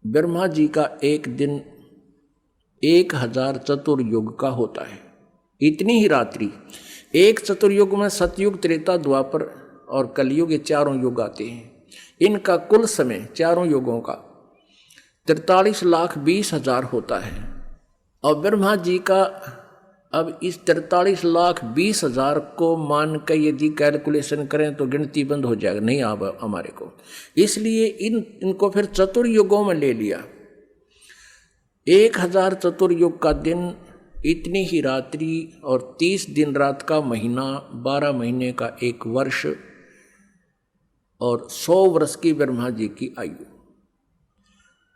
ब्रह्मा जी का एक दिन 1000 चतुर्युग का होता है। इतनी ही रात्रि एक चतुर्युग में सतयुग, त्रेता, द्वापर और कलयुग, ये चारों युग आते हैं। इनका कुल समय चारों युगों का 43,20,000 होता है। और ब्रह्मा जी का अब इस 43,20,000 को मान कर यदि कैलकुलेशन करें तो गिनती बंद हो जाएगा, नहीं आ हमारे को। इसलिए इनको फिर चतुर्युगों में ले लिया। 1000 चतुर्युग का दिन, इतनी ही रात्रि और 30 दिन रात का महीना, 12 महीने का एक वर्ष और 100 वर्ष की ब्रह्मा जी की आयु।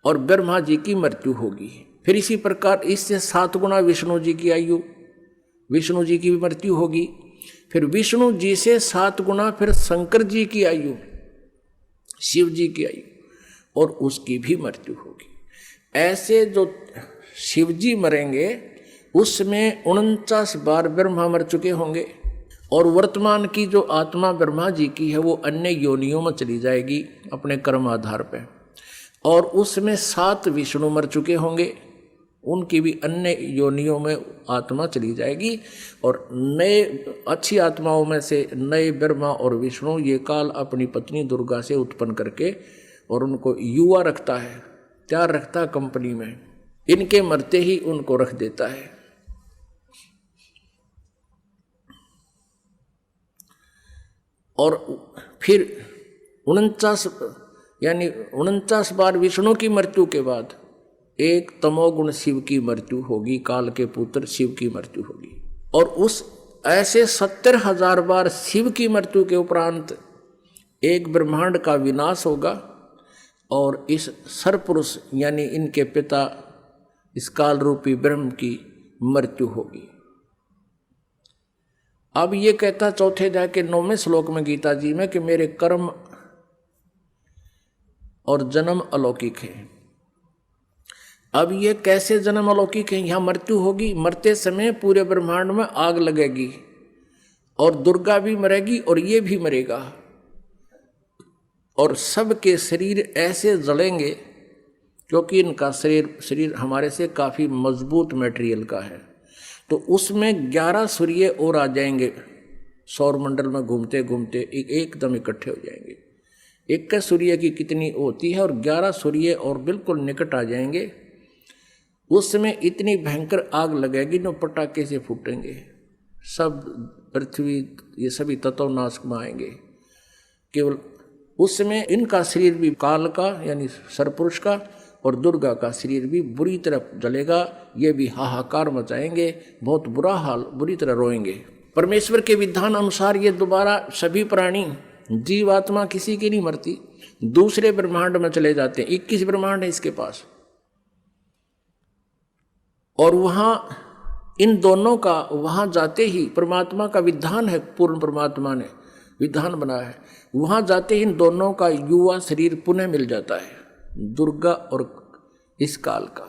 और ब्रह्मा जी की मृत्यु होगी। फिर इसी प्रकार इससे 7 गुना विष्णु जी की आयु, विष्णु जी की भी मृत्यु होगी। फिर विष्णु जी से 7 गुना फिर शंकर जी की आयु, शिव जी की आयु, और उसकी भी मृत्यु होगी। ऐसे जो शिव जी मरेंगे उसमें 49 बार ब्रह्मा मर चुके होंगे। और वर्तमान की जो आत्मा ब्रह्मा जी की है वो अन्य योनियों में चली जाएगी अपने कर्म आधार पे। और उसमें 7 विष्णु मर चुके होंगे, उनकी भी अन्य योनियों में आत्मा चली जाएगी। और नए अच्छी आत्माओं में से नए ब्रह्मा और विष्णु ये काल अपनी पत्नी दुर्गा से उत्पन्न करके और उनको युवा रखता है, तैयार रखता है कंपनी में। इनके मरते ही उनको रख देता है। और फिर 49 बार विष्णु की मृत्यु के बाद एक तमोगुण शिव की मृत्यु होगी, काल के पुत्र शिव की मृत्यु होगी। और उस ऐसे 70,000 बार शिव की मृत्यु के उपरांत एक ब्रह्मांड का विनाश होगा और इस सरपुरुष यानी इनके पिता इस काल रूपी ब्रह्म की मृत्यु होगी। अब ये कहता चौथे अध्याय के 9वें श्लोक में गीता जी में कि मेरे कर्म और जन्म अलौकिक है। अब ये कैसे जन्म अलौकिक है? यहाँ मृत्यु होगी, मरते समय पूरे ब्रह्मांड में आग लगेगी और दुर्गा भी मरेगी और ये भी मरेगा और सबके शरीर ऐसे जलेंगे क्योंकि इनका शरीर हमारे से काफ़ी मजबूत मटेरियल का है। तो उसमें 11 सूर्य और आ जाएंगे, सौरमंडल में घूमते घूमते एकदम इकट्ठे हो जाएंगे। 21 सूर्य की कितनी होती है और 11 सूर्य और बिल्कुल निकट आ जाएंगे। उस समय इतनी भयंकर आग लगेगी न पटाखे से फूटेंगे, सब पृथ्वी ये सभी तत्व नाश में आएंगे। केवल उस समय इनका शरीर भी काल का यानी सरपुरुष का और दुर्गा का शरीर भी बुरी तरह जलेगा। ये भी हाहाकार मचाएंगे, बहुत बुरा हाल, बुरी तरह रोएंगे। परमेश्वर के विधान अनुसार ये दोबारा सभी प्राणी जीवात्मा किसी की नहीं मरती, दूसरे ब्रह्मांड में चले जाते हैं। 21 ब्रह्मांड है इसके पास। और वहाँ इन दोनों का वहाँ जाते ही परमात्मा का विधान है, पूर्ण परमात्मा ने विधान बनाया है। वहाँ जाते ही इन दोनों का युवा शरीर पुनः मिल जाता है, दुर्गा और इस काल का।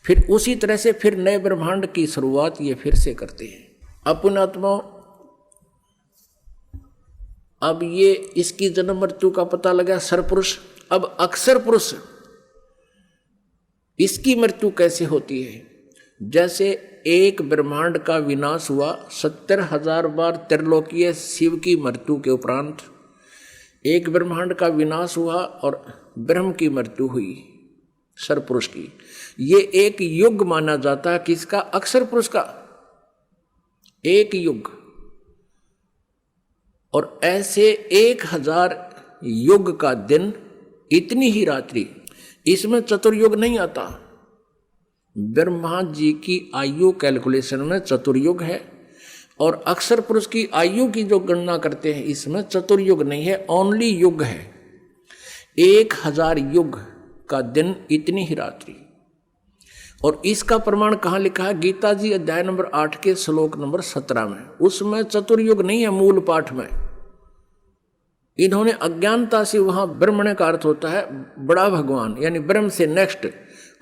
फिर उसी तरह से फिर नए ब्रह्मांड की शुरुआत ये फिर से करते हैं। अपनात्मा अब ये इसकी जन्म मृत्यु का पता लगा सरपुरुष। अब अक्षर पुरुष इसकी मृत्यु कैसे होती है? जैसे एक ब्रह्मांड का विनाश हुआ 70,000 बार त्रिलोकीय शिव की मृत्यु के उपरांत एक ब्रह्मांड का विनाश हुआ और ब्रह्म की मृत्यु हुई सरपुरुष की। ये एक युग माना जाता है किसका? अक्षर पुरुष का, एक युग। और ऐसे 1000 युग का दिन, इतनी ही रात्रि, इसमें चतुर्युग नहीं आता। ब्रह्मा जी की आयु कैलकुलेशन में चतुर्युग है और अक्षर पुरुष की आयु की जो गणना करते हैं इसमें चतुर्युग नहीं है, ओनली युग है। 1000 युग का दिन, इतनी ही रात्रि। और इसका प्रमाण कहाँ लिखा है? गीता जी अध्याय नंबर 8 के श्लोक नंबर 17 में। उसमें चतुर्युग नहीं है मूल पाठ में। इन्होंने अज्ञानता से वहाँ ब्रह्मण्य का अर्थ होता है बड़ा भगवान यानी ब्रह्म से नेक्स्ट,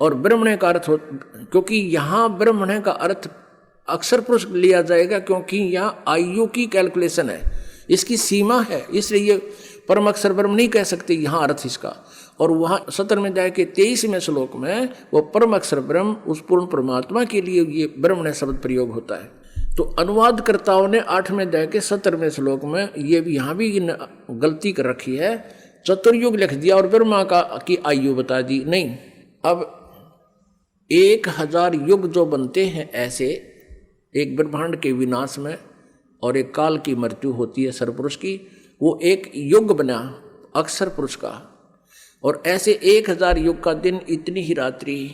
और ब्रह्मण्य का अर्थ क्योंकि यहाँ ब्रह्मण्य का अर्थ अक्षर पुरुष लिया जाएगा क्योंकि यहाँ आयु की कैलकुलेशन है, इसकी सीमा है, इसलिए ये परम अक्षर ब्रह्म नहीं कह सकते यहाँ अर्थ इसका। और वहाँ 17वें अध्याय के 23वें श्लोक में वो परम अक्षर ब्रह्म, उस पूर्ण परमात्मा के लिए ये ब्रह्म ने शब्द प्रयोग होता है। तो अनुवादकर्ताओं ने 8वें अध्याय के 17वें श्लोक में ये भी यहाँ भी गलती कर रखी है, चतुर्युग लिख दिया और ब्रह्मा की आयु बता दी। नहीं, अब 1000 युग जो बनते हैं ऐसे, एक ब्रह्मांड के विनाश में और एक काल की मृत्यु होती है सरपुरुष की, वो एक युग बना अक्षर पुरुष का। और ऐसे 1000 युग का दिन, इतनी ही रात्रि,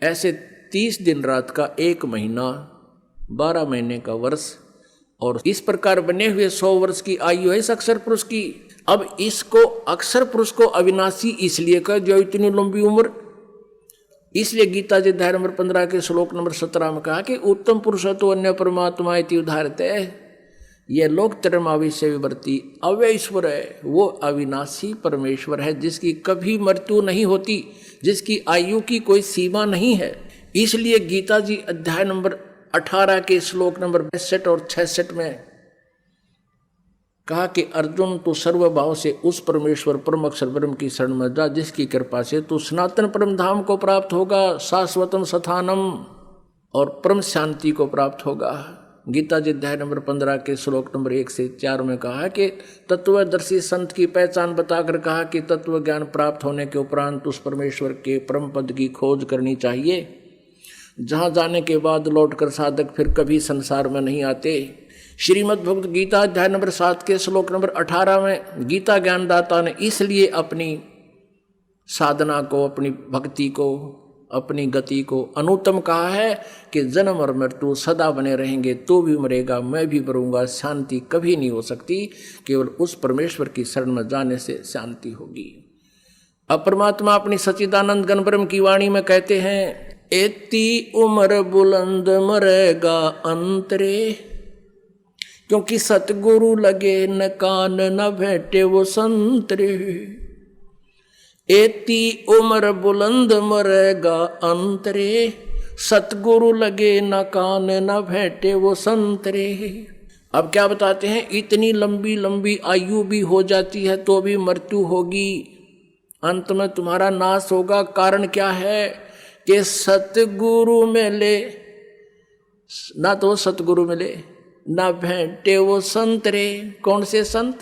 ऐसे 30 दिन रात का एक महीना, 12 महीने का वर्ष, और इस प्रकार बने हुए 100 वर्ष की आयु है इस अक्षर पुरुष की। अब इसको अक्षर पुरुष को अविनाशी इसलिए कहा जो इतनी लंबी उम्र, इसलिए गीता जी अध्याय नंबर 15 के श्लोक नंबर 17 में कहा कि उत्तम पुरुष तो अन्य परमात्मा इति उदाहरते, ये लोक तरमाविष्य विवर्ती अव्यय ईश्वर है, वो अविनाशी परमेश्वर है जिसकी कभी मृत्यु नहीं होती, जिसकी आयु की कोई सीमा नहीं है। इसलिए गीता जी अध्याय नंबर 18 के श्लोक नंबर 62 और 66 में कहा कि अर्जुन तू सर्वभाव से उस परमेश्वर परम अक्षर ब्रह्म की शरण में जा, जिसकी कृपा से तू सनातन परम धाम को प्राप्त होगा, शाश्वतम स्थानम, और परम शांति को प्राप्त होगा। गीता जी अध्याय नंबर 15 के श्लोक नंबर 1 से 4 में कहा है कि तत्वदर्शी संत की पहचान बताकर कहा कि तत्व ज्ञान प्राप्त होने के उपरांत उस परमेश्वर के परम पद की खोज करनी चाहिए, जहाँ जाने के बाद लौटकर साधक फिर कभी संसार में नहीं आते। श्रीमद् भगवद गीता अध्याय नंबर 7 के श्लोक नंबर 18 में गीता ज्ञानदाता ने इसलिए अपनी साधना को, अपनी भक्ति को, अपनी गति को अनुत्तम कहा है कि जन्म और मृत्यु सदा बने रहेंगे, तो भी मरेगा, मैं भी मरूंगा, शांति कभी नहीं हो सकती, केवल उस परमेश्वर की शरण में जाने से शांति होगी। अब परमात्मा अपनी सच्चिदानंद घन ब्रह्म की वाणी में कहते हैं, एती उम्र बुलंद मरेगा अंतरे, क्योंकि सतगुरु लगे न कान न भेटे वो संतरे। एती उम्र बुलंद मरेगा अंतरे, सतगुरु लगे न कान न भेटे वो संतरे। अब क्या बताते हैं, इतनी लंबी लंबी आयु भी हो जाती है तो भी मृत्यु होगी, अंत में तुम्हारा नाश होगा। कारण क्या है कि सतगुरु मिले ना, तो सतगुरु मिले ना भेंटे वो संतरे। कौन से संत?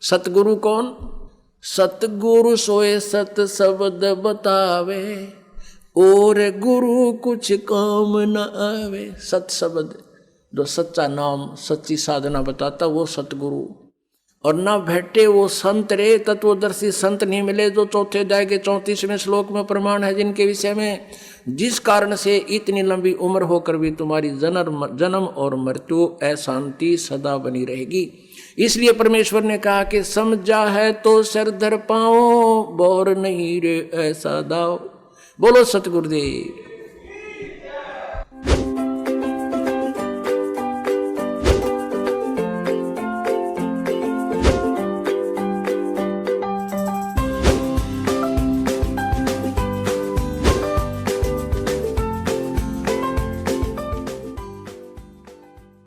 सतगुरु कौन? सतगुरु सोए सत शब्द बतावे, और गुरु कुछ काम न आवे। सत शब्द जो सच्चा नाम, सच्ची साधना बताता, वो सतगुरु। और ना भेटे वो संत रे, तत्वदर्शी संत नहीं मिले, जो चौथे अध्याय के 34वें श्लोक में प्रमाण है, जिनके विषय में जिस कारण से इतनी लंबी उम्र होकर भी तुम्हारी जन्म और मृत्यु अशांति सदा बनी रहेगी। इसलिए परमेश्वर ने कहा कि समझा है तो सिर धर पाओ, बोर नहीं रे ऐसा दाओ। बोलो सतगुरुदेव।